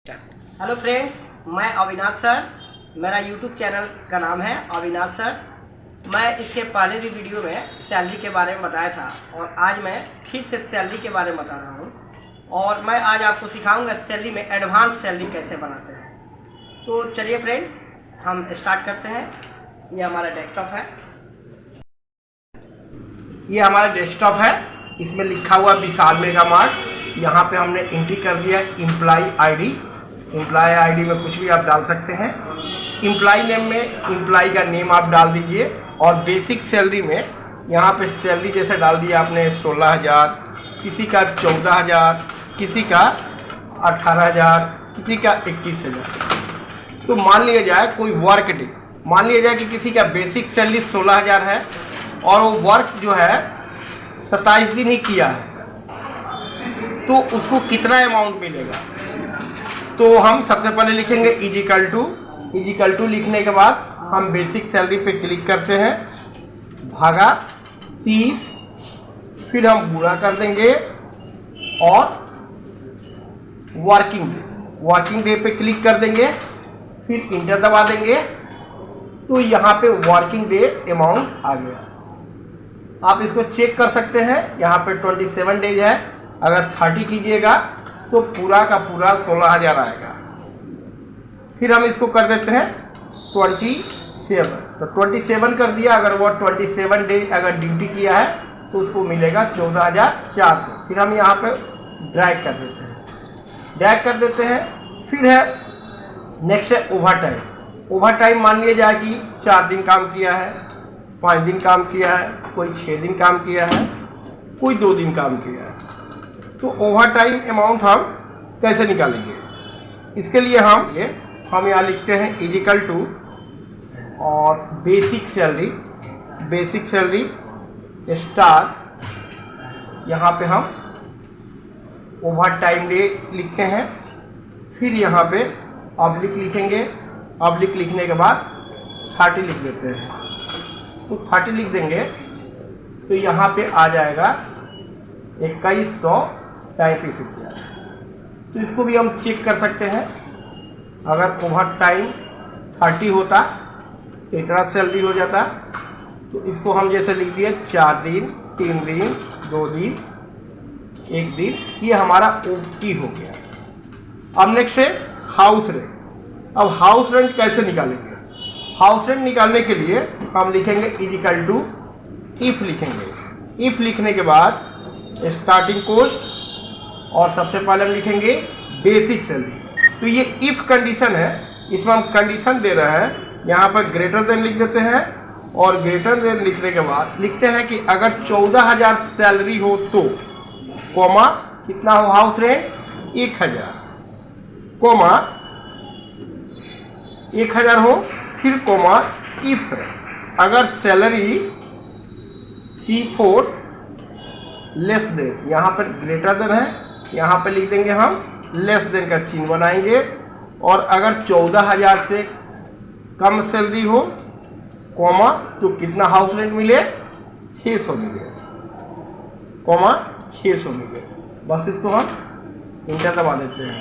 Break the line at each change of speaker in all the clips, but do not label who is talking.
Hello friends, मैं Avinash sir. मेरा YouTube channel का नाम है अविनाश सर। मैं इसके पहले भी वीडियो में सैलरी के बारे में बताया था और आज मैं फिर से सैलरी के बारे में बता रहा हूँ और मैं आज आपको सिखाऊंगा सैलरी में एडवांस सैलरी कैसे बनाते हैं। तो चलिए फ्रेंड्स, हम स्टार्ट करते हैं। ये हमारा डेस्कटॉप है, ये हमारा डेस्कटॉप है। इसमें लिखा हुआ विशाल मेगा मार्ट। यहाँ पे हमने एंट्री कर दिया एम्प्लॉय आईडी। एम्प्लॉय आईडी में कुछ भी आप डाल सकते हैं। एम्प्लॉय नेम में एम्प्लॉय का नेम आप डाल दीजिए और बेसिक सैलरी में यहाँ पे सैलरी जैसे डाल दिया आपने 16,000, किसी का 14,000, किसी का 18,000, किसी का 21,000। तो मान लिया जाए कोई वर्क डे, मान लिया जाए कि किसी का बेसिक सैलरी 16,000 है और वो वर्क जो है 27 दिन ही किया है, तो उसको कितना अमाउंट मिलेगा। तो हम सबसे पहले लिखेंगे इजिकल टू लिखने के बाद हम बेसिक सैलरी पे क्लिक करते हैं, भागा 30, फिर हम गुणा कर देंगे और वर्किंग डे पे क्लिक कर देंगे, फिर इंटर दबा देंगे। तो यहाँ पे वर्किंग डे अमाउंट आ गया। आप इसको चेक कर सकते हैं। यहाँ पे 27 डेज है। अगर 30 कीजिएगा तो पूरा का पूरा 16,000 आएगा। फिर हम इसको कर देते हैं 27, तो 27 कर दिया। अगर वो 27 डे अगर ड्यूटी किया है तो उसको मिलेगा 14,400। फिर हम यहाँ पे ड्रैग कर देते हैं। फिर है नेक्स्ट है ओवर टाइम। मान लिया जाए कि 4 दिन काम किया है, 5 दिन काम किया है, कोई 6 दिन काम किया है, कोई 2 दिन काम किया है। तो ओवर टाइम अमाउंट हम कैसे निकालेंगे, इसके लिए हम यहाँ लिखते हैं इजिकल टू और बेसिक सैलरी स्टार। यहाँ पे हम ओवर टाइम डे लिखते हैं। फिर यहाँ पे ऑब्लिक लिखेंगे। ऑब्लिक लिखने के बाद 30 लिख देते हैं। तो 30 लिख देंगे तो यहाँ पे आ जाएगा 2133 रुपया। तो इसको भी हम चेक कर सकते हैं। अगर ओवर टाइम 30 होता तो इतना सैलरी हो जाता। तो इसको हम जैसे लिख दिए 4 दिन, 3 दिन, 2 दिन, 1 दिन, ये हमारा ओटी हो गया। अब नेक्स्ट है हाउस रेंट। अब हाउस रेंट कैसे निकालेंगे। हाउस रेंट निकालने के लिए हम लिखेंगे इजिकल टू इफ लिखेंगे। इफ लिखने के बाद स्टार्टिंग कॉस्ट और सबसे पहले हम लिखेंगे बेसिक सैलरी। तो ये इफ कंडीशन है, इसमें हम कंडीशन दे रहे हैं। यहाँ पर ग्रेटर देन लिख देते हैं और ग्रेटर देन लिखने के बाद लिखते हैं कि अगर 14,000 सैलरी हो तो कॉमा कितना हो हाउस रेंट 1,000, कॉमा 1,000 हो, फिर कॉमा इफ है अगर सैलरी C4 लेस देन, यहाँ पर ग्रेटर देन है, यहाँ पर लिख देंगे हम लेस देन का चिन्ह बनाएंगे। और अगर 14,000 से कम सैलरी हो कॉमा तो कितना हाउस रेंट मिले 600 मिले, कॉमा 600 मिले। बस इसको हम इंटर दबा देते हैं।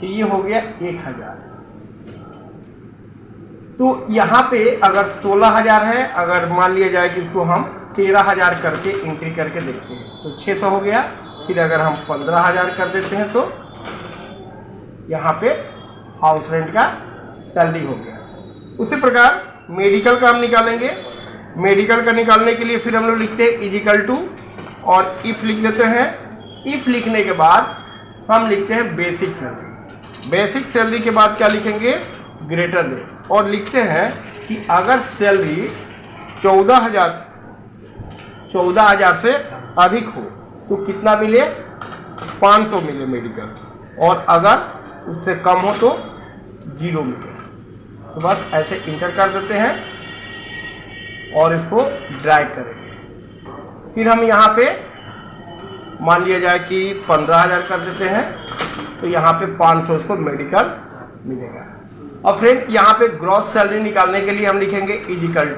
तो ये हो गया 1,000। तो यहाँ पे अगर 16,000 है, अगर मान लिया जाए कि इसको हम 13,000 करके एंट्री करके देखते हैं तो 600 हो गया। फिर अगर हम 15,000 कर देते हैं तो यहाँ पे हाउस रेंट का सैलरी हो गया। उसी प्रकार मेडिकल का हम निकालेंगे। मेडिकल का निकालने के लिए फिर हम लोग लिखते हैं इजिकल टू और इफ लिख देते हैं। इफ लिखने के बाद हम लिखते हैं बेसिक सैलरी। बेसिक सैलरी के बाद क्या लिखेंगे ग्रेटर देन, और लिखते हैं कि अगर सैलरी 14,000 से अधिक हो तो कितना मिले 500 मिले मेडिकल, और अगर उससे कम हो तो 0 मिले। तो बस ऐसे इंटर कर देते हैं और इसको ड्रैग करेंगे। फिर हम यहाँ पे मान लिया जाए कि 15,000 कर देते हैं तो यहाँ पे 500 इसको मेडिकल मिलेगा। और फ्रेंड यहाँ पे ग्रॉस सैलरी निकालने के लिए हम लिखेंगे इजिकल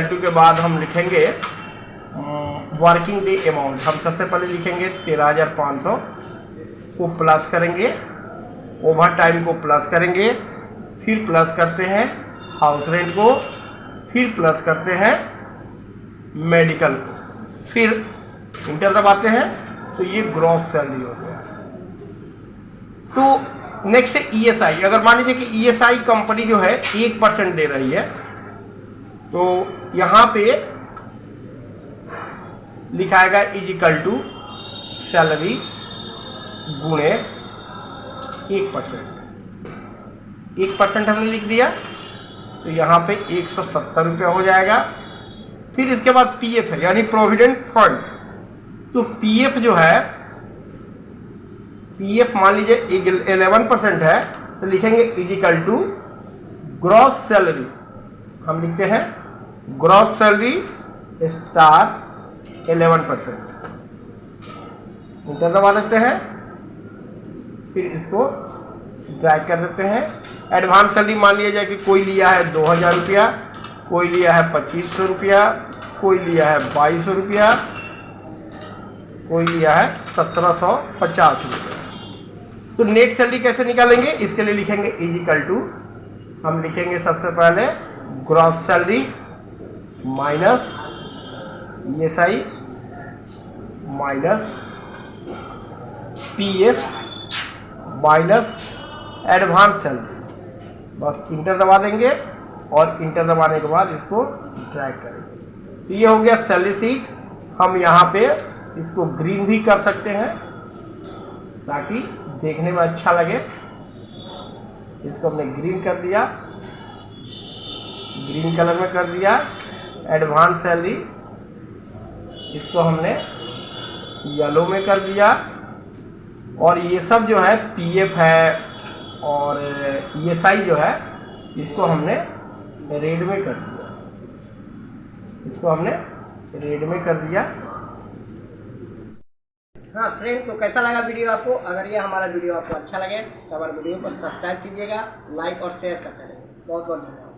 टू के बाद हम लिखेंगे वर्किंग डे अमाउंट। हम सबसे पहले लिखेंगे 13,500 को प्लस करेंगे, ओवर टाइम को प्लस करेंगे, फिर प्लस करते हैं हाउस रेंट को, फिर प्लस करते हैं मेडिकल को, फिर इंटर दबाते हैं तो ये ग्रॉस सैलरी हो गया। तो नेक्स्ट है ईएसआई। अगर मान लीजिए कि ईएसआई कंपनी जो है 1% दे रही है तो यहाँ पे लिखाएगा इज इक्वल टू सैलरी गुणे 1% हमने लिख दिया तो यहाँ पे 170 रुपया हो जाएगा। फिर इसके बाद पीएफ है यानी प्रोविडेंट फंड। तो पीएफ जो है, पीएफ मान लीजिए 11% है तो लिखेंगे is equal to gross salary. हम लिखते हैं ग्रॉस सैलरी स्टार 11%, इंटर दबा देते हैं, फिर इसको ड्रैग कर देते हैं। एडवांस सैलरी मान लिया जाए कि कोई लिया है 2000 रुपया, कोई लिया है 2500 रुपया, कोई लिया है 2200 रुपया, कोई लिया है 1750 रुपया। तो नेट सैलरी कैसे निकालेंगे, इसके लिए लिखेंगे इज इक्वल टू, हम लिखेंगे सबसे पहले gross salary minus ESI minus PF minus advance salary. बस इंटर दबा देंगे और इंटर दबाने के बाद इसको ड्रैग करेंगे। तो ये हो गया सैलरी शीट। हम यहाँ पे इसको ग्रीन भी कर सकते हैं ताकि देखने में अच्छा लगे। इसको हमने ग्रीन कर दिया, ग्रीन कलर में कर दिया। एडवांस सैलरी इसको हमने येलो में कर दिया, और ये सब जो है पीएफ है और ईएसआई जो है इसको हमने रेड में कर दिया, इसको हमने रेड में कर दिया।
हाँ फ्रेंड, तो कैसा लगा वीडियो आपको? अगर ये हमारा वीडियो आपको अच्छा लगे तो हमारे वीडियो को सब्सक्राइब कीजिएगा, लाइक और शेयर करते रहिए। बहुत बहुत धन्यवाद।